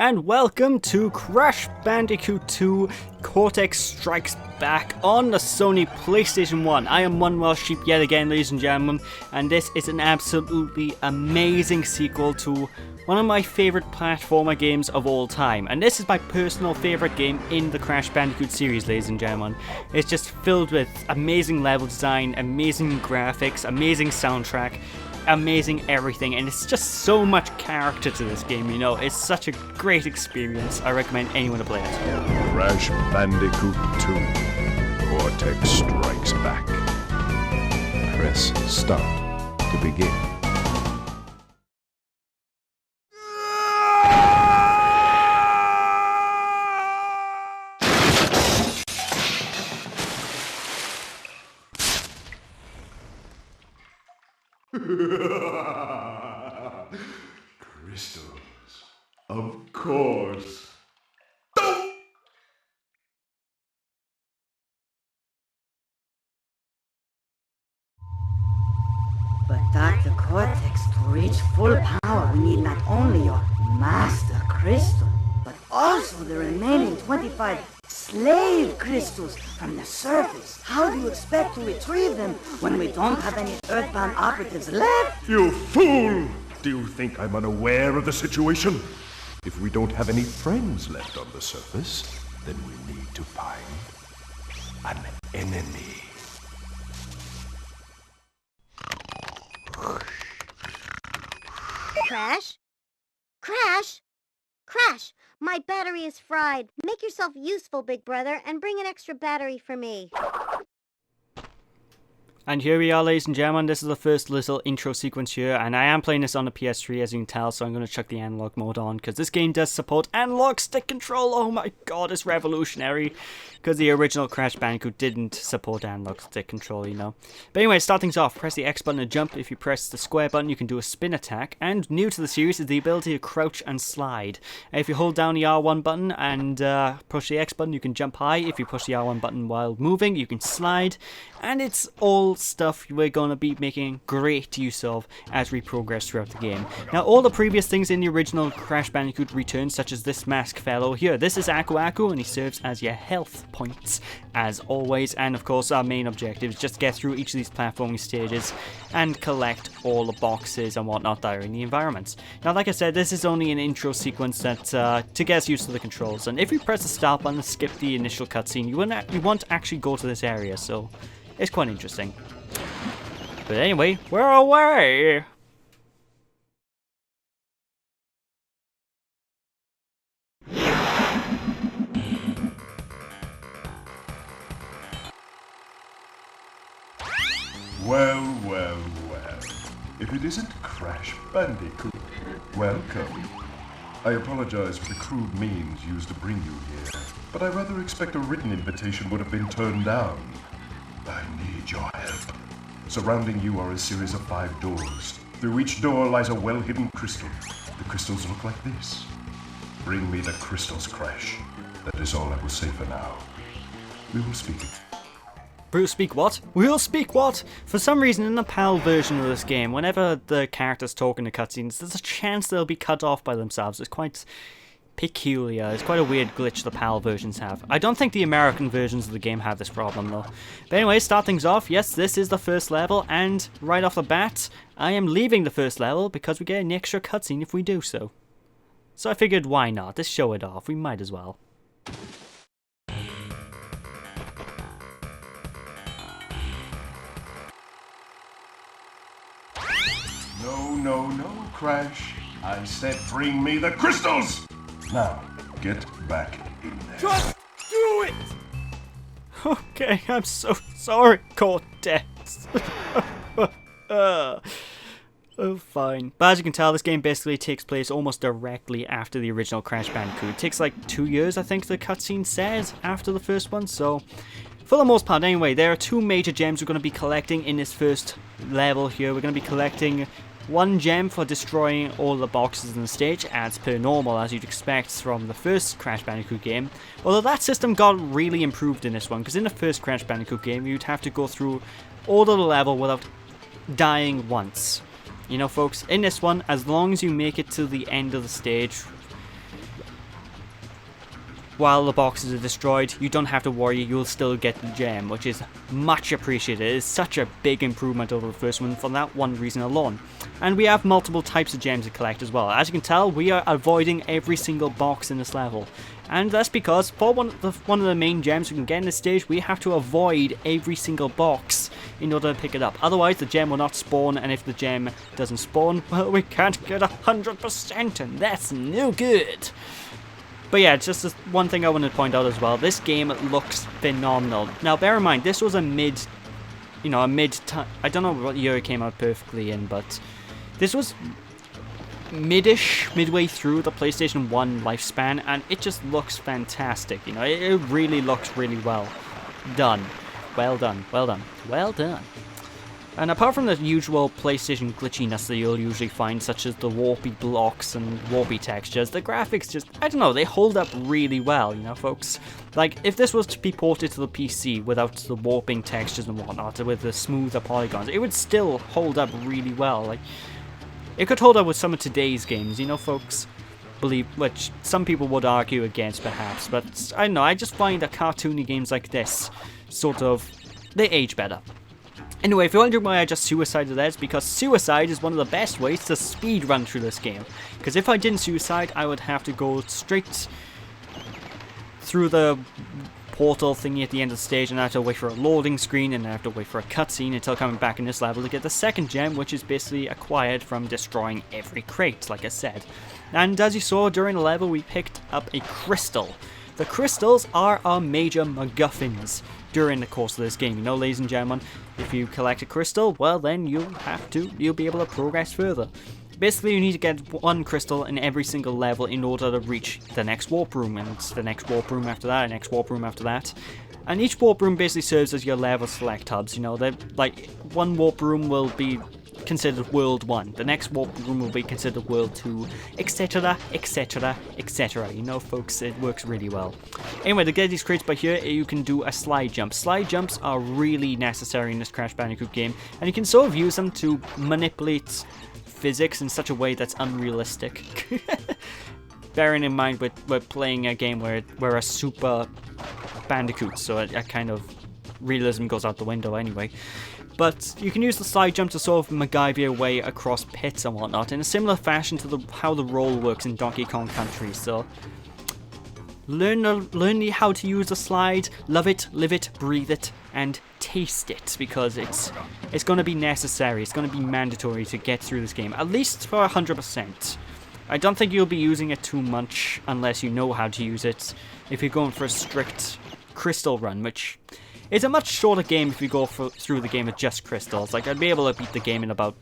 and welcome to Crash Bandicoot 2 Cortex Strikes Back on the Sony PlayStation 1. I am One Welsh Sheep yet again, ladies and gentlemen, and this is an absolutely amazing sequel to one of my favourite platformer games of all time. And this is my personal favourite game in the Crash Bandicoot series, ladies and gentlemen. It's just filled with amazing level design, amazing graphics, amazing soundtrack, amazing everything, and it's just so much character to this game, you know. It's such a great experience. I recommend anyone to play it. Crash Bandicoot 2 Cortex Strikes Back. Press start to begin. Crystals. Of course. But Dr. Cortex, to reach full power, we need not only your master crystal, but also the remaining 25 slave crystals from the surface. How do you expect to retrieve them when we don't have any Earthbound operatives left? You fool! Do you think I'm unaware of the situation? If we don't have any friends left on the surface, then we need to find an enemy. Crash? Crash? Crash! My battery is fried. Make yourself useful, big brother, and bring an extra battery for me. And here we are, ladies and gentlemen. This is the first little intro sequence here, and I am playing this on the PS3, as you can tell, so I'm going to chuck the analog mode on, because this game does support analog stick control. Oh my god, it's revolutionary, because the original Crash Bandicoot didn't support analog stick control, you know. But anyway, start things off. Press the X button to jump. If you press the square button, you can do a spin attack, and new to the series is the ability to crouch and slide. If you hold down the R1 button and push the X button, you can jump high. If you push the R1 button while moving, you can slide, and it's all stuff we're going to be making great use of as we progress throughout the game. Now, all the previous things in the original Crash Bandicoot return, such as this masked fellow here. This is Aku Aku, and he serves as your health points, as always. And of course, our main objective is just get through each of these platforming stages and collect all the boxes and whatnot that are in the environments. Now, like I said, this is only an intro sequence that to get us used to the controls. And if you press the start button to skip the initial cutscene, you won't actually go to this area, so it's quite interesting. But anyway, we're away! Well, well, well. If it isn't Crash Bandicoot, welcome. I apologize for the crude means used to bring you here, but I rather expect a written invitation would have been turned down. I need your help. Surrounding you are a series of 5 doors. Through each door lies a well-hidden crystal. The crystals look like this. Bring me the crystals, Crash. That is all I will say for now. We will speak. We'll speak what? We'll speak what? For some reason, in the PAL version of this game, whenever the characters talk in the cutscenes, there's a chance they'll be cut off by themselves. It's quite peculiar. It's quite a weird glitch the PAL versions have. I don't think the American versions of the game have this problem, though. But anyway, start things off. Yes, this is the first level, and right off the bat, I am leaving the first level because we get an extra cutscene if we do so. So I figured, why not? Let's show it off. We might as well. No, Crash. I said bring me the crystals! Now, get back in there. Just do it! Okay, I'm so sorry, Cortex. Oh, fine. But as you can tell, this game basically takes place almost directly after the original Crash Bandicoot. It takes like 2 years, I think the cutscene says, after the first one, so for the most part anyway, there are 2 major gems we're going to be collecting in this first level here. We're going to be collecting 1 gem for destroying all the boxes in the stage, as per normal, as you'd expect from the first Crash Bandicoot game. Although that system got really improved in this one, because in the first Crash Bandicoot game, you'd have to go through all of the level without dying once. You know, folks, in this one, as long as you make it to the end of the stage, while the boxes are destroyed, you don't have to worry, you'll still get the gem, which is much appreciated. It is such a big improvement over the first one for that one reason alone. And we have multiple types of gems to collect as well. As you can tell, we are avoiding every single box in this level. And that's because for one of the main gems we can get in this stage, we have to avoid every single box in order to pick it up. Otherwise, the gem will not spawn, and if the gem doesn't spawn, well, we can't get 100%, and that's no good. But yeah, just this one thing I want to point out as well. This game looks phenomenal. Now, bear in mind, this was a I don't know what year it came out perfectly in, but this was midway through the PlayStation 1 lifespan, and it just looks fantastic. You know, it really looks really well done. Well done. And apart from the usual PlayStation glitchiness that you'll usually find, such as the warpy blocks and warpy textures, the graphics just, I don't know, they hold up really well, you know, folks. Like, if this was to be ported to the PC without the warping textures and whatnot, with the smoother polygons, it would still hold up really well. Like, it could hold up with some of today's games, you know, folks. Which some people would argue against, perhaps, but I don't know, I just find that cartoony games like this, sort of, they age better. Anyway, if you're wondering why I just suicided there, it's because suicide is one of the best ways to speed run through this game. Because if I didn't suicide, I would have to go straight through the portal thingy at the end of the stage, and I have to wait for a loading screen, and I have to wait for a cutscene until coming back in this level to get the second gem, which is basically acquired from destroying every crate, like I said. And as you saw during the level, we picked up a crystal. The crystals are our major MacGuffins during the course of this game. You know, ladies and gentlemen, if you collect a crystal, well then you'll be able to progress further. Basically, you need to get one crystal in every single level in order to reach the next warp room, and it's the next warp room after that, the next warp room after that. And each warp room basically serves as your level select hubs. You know, like one warp room will be considered World 1, the next warp room will be considered World 2, etc, etc, etc. You know, folks, it works really well. Anyway, to get these crates by here, you can do a slide jump. Slide jumps are really necessary in this Crash Bandicoot game, and you can sort of use them to manipulate physics in such a way that's unrealistic. Bearing in mind we're playing a game where we're a super Bandicoot, so a kind of realism goes out the window anyway. But you can use the slide jump to sort of MacGyver your way across pits and whatnot in a similar fashion to how the roll works in Donkey Kong Country. So learn how to use the slide, love it, live it, breathe it, and taste it, because it's going to be necessary. It's going to be mandatory to get through this game, at least for 100%. I don't think you'll be using it too much unless you know how to use it. If you're going for a strict crystal run, which it's a much shorter game if you go through the game with just crystals. Like, I'd be able to beat the game in about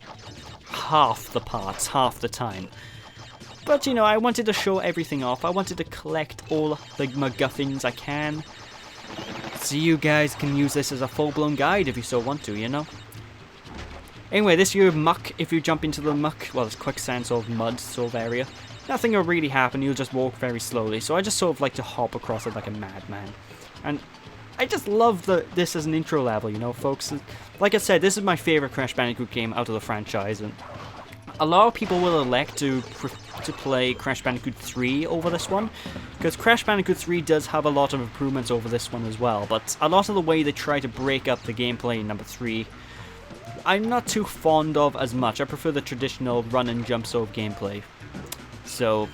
half the parts, half the time. But, you know, I wanted to show everything off. I wanted to collect all the MacGuffins I can. So you guys can use this as a full-blown guide if you so want to, you know? Anyway, this year muck, if you jump into the muck, well, it's quicksand sort of mud sort of area, nothing will really happen. You'll just walk very slowly. So I just sort of like to hop across it like a madman. And I just love this as an intro level, you know, folks. Like I said, this is my favorite Crash Bandicoot game out of the franchise, and a lot of people will elect to play Crash Bandicoot 3 over this one, because Crash Bandicoot 3 does have a lot of improvements over this one as well, but a lot of the way they try to break up the gameplay in number 3, I'm not too fond of as much. I prefer the traditional run and jump sort of gameplay. So,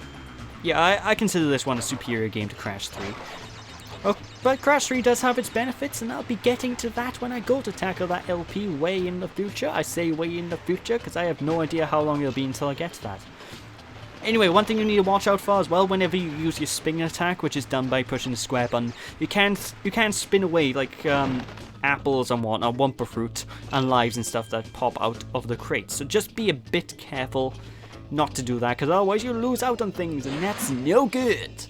yeah, I consider this one a superior game to Crash 3. Oh, but Crash 3 does have its benefits, and I'll be getting to that when I go to tackle that LP way in the future. I say way in the future because I have no idea how long it'll be until I get to that. Anyway, one thing you need to watch out for as well, whenever you use your spin attack, which is done by pushing the square button, you can spin away like apples and whatnot, Wumpa fruit, and lives and stuff that pop out of the crates. So just be a bit careful not to do that, because otherwise you'll lose out on things, and that's no good.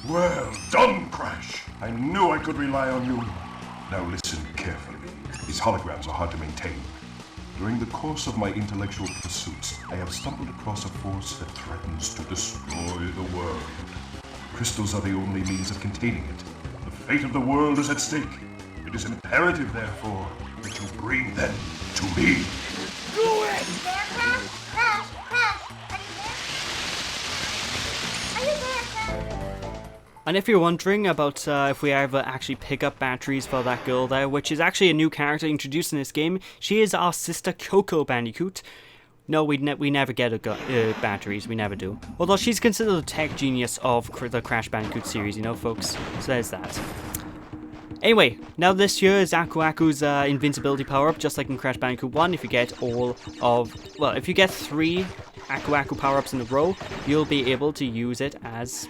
Well done, Crash. I knew I could rely on you. Now listen carefully. These holograms are hard to maintain. During the course of my intellectual pursuits, I have stumbled across a force that threatens to destroy the world. Crystals are the only means of containing it. The fate of the world is at stake. It is imperative, therefore, that you bring them to me. There, Crash? Crash! Crash! Are you there, Crash? And if you're wondering about if we ever actually pick up batteries for that girl there, which is actually a new character introduced in this game, she is our sister Coco Bandicoot. No, we never get batteries, we never do. Although she's considered the tech genius of the Crash Bandicoot series, you know, folks. So there's that. Anyway, now this here is Aku Aku's invincibility power-up, just like in Crash Bandicoot 1. If you get if you get 3 Aku Aku power-ups in a row, you'll be able to use it as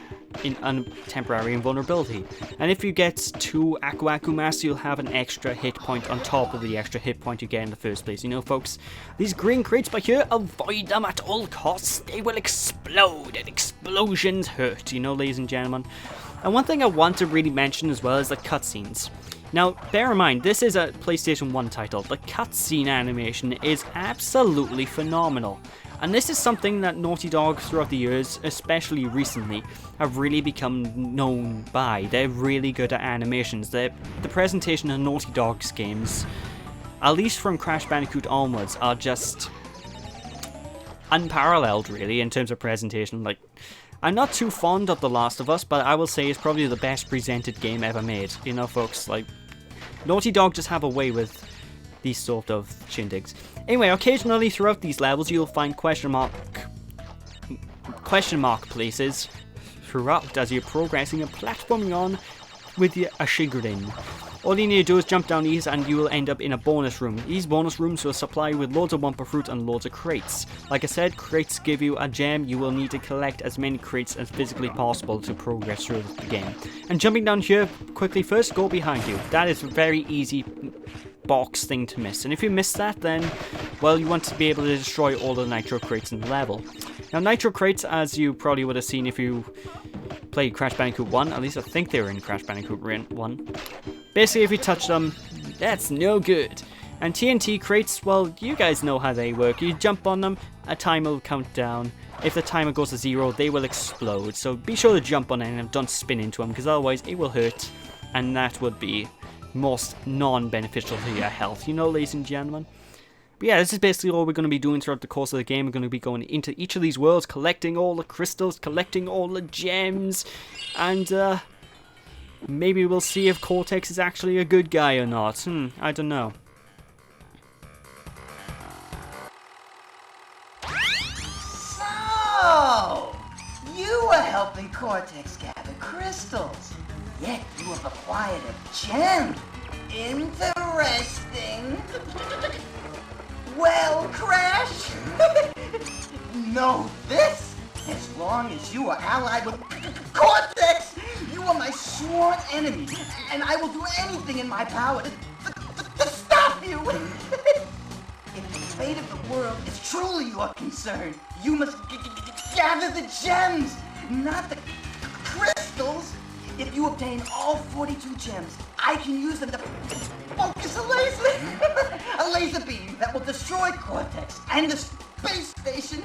temporary invulnerability. And if you get 2 Aku Aku masks, you'll have an extra hit point on top of the extra hit point you get in the first place. You know, folks, these green crates by here, avoid them at all costs. They will explode, and explosions hurt, you know, ladies and gentlemen. And one thing I want to really mention as well is the cutscenes. Now, bear in mind, this is a PlayStation 1 title. The cutscene animation is absolutely phenomenal. And this is something that Naughty Dog throughout the years, especially recently, have really become known by. They're really good at animations. The presentation of Naughty Dog's games, at least from Crash Bandicoot onwards, are just unparalleled, really, in terms of presentation. Like, I'm not too fond of The Last of Us, but I will say it's probably the best presented game ever made. You know, folks, like, Naughty Dog just have a way with these sort of shindigs. Anyway, occasionally throughout these levels, you'll find question mark places throughout as you're progressing and platforming on with a Shigrin. All you need to do is jump down these and you will end up in a bonus room. These bonus rooms will supply you with loads of Wumpa Fruit and loads of crates. Like I said, crates give you a gem. You will need to collect as many crates as physically possible to progress through the game. And jumping down here quickly first, go behind you. That is a very easy box thing to miss. And if you miss that, then, well, you want to be able to destroy all the nitro crates in the level. Now, nitro crates, as you probably would have seen if you played Crash Bandicoot 1, at least I think they were in Crash Bandicoot 1. Basically, if you touch them, that's no good. And TNT crates, well, you guys know how they work. You jump on them, a timer will count down. If the timer goes to 0, they will explode. So be sure to jump on it and don't spin into them, because otherwise it will hurt. And that would be most non-beneficial to your health, you know, ladies and gentlemen. But yeah, this is basically all we're going to be doing throughout the course of the game. We're going to be going into each of these worlds, collecting all the crystals, collecting all the gems, and maybe we'll see if Cortex is actually a good guy or not. I don't know. So, you were helping Cortex gather crystals, yet you have acquired a gem. Interesting. Well, Crash, know this. As long as you are allied with Cortex, you are my sworn enemy, and I will do anything in my power to stop you. If the fate of the world is truly your concern, you must gather the gems, not the crystals. If you obtain all 42 gems, I can use them to focus a laser beam that will destroy Cortex and the space station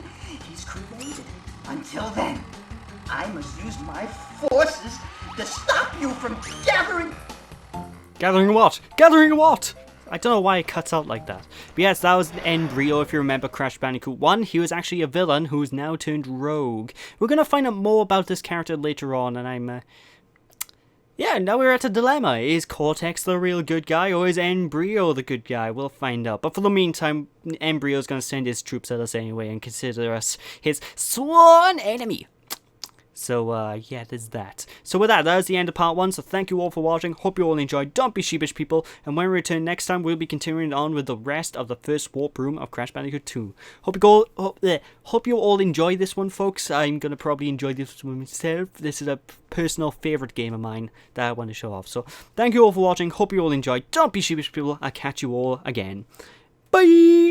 he's created. Until then, I must use my forces to stop you from gathering... Gathering what? Gathering what? I don't know why it cuts out like that. But yes, that was Embryo, if you remember Crash Bandicoot 1. He was actually a villain who's now turned rogue. We're going to find out more about this character later on, and I'm... Yeah, now we're at a dilemma. Is Cortex the real good guy, or is Embryo the good guy? We'll find out. But for the meantime, Embryo's going to send his troops at us anyway and consider us his sworn enemy. So, yeah, there's that. So with that is the end of part 1. So thank you all for watching. Hope you all enjoyed. Don't be sheepish, people. And when we return next time, we'll be continuing on with the rest of the first warp room of Crash Bandicoot 2. Hope you all enjoy this one, folks. I'm going to probably enjoy this one myself. This is a personal favourite game of mine that I want to show off. So thank you all for watching. Hope you all enjoyed. Don't be sheepish, people. I'll catch you all again. Bye!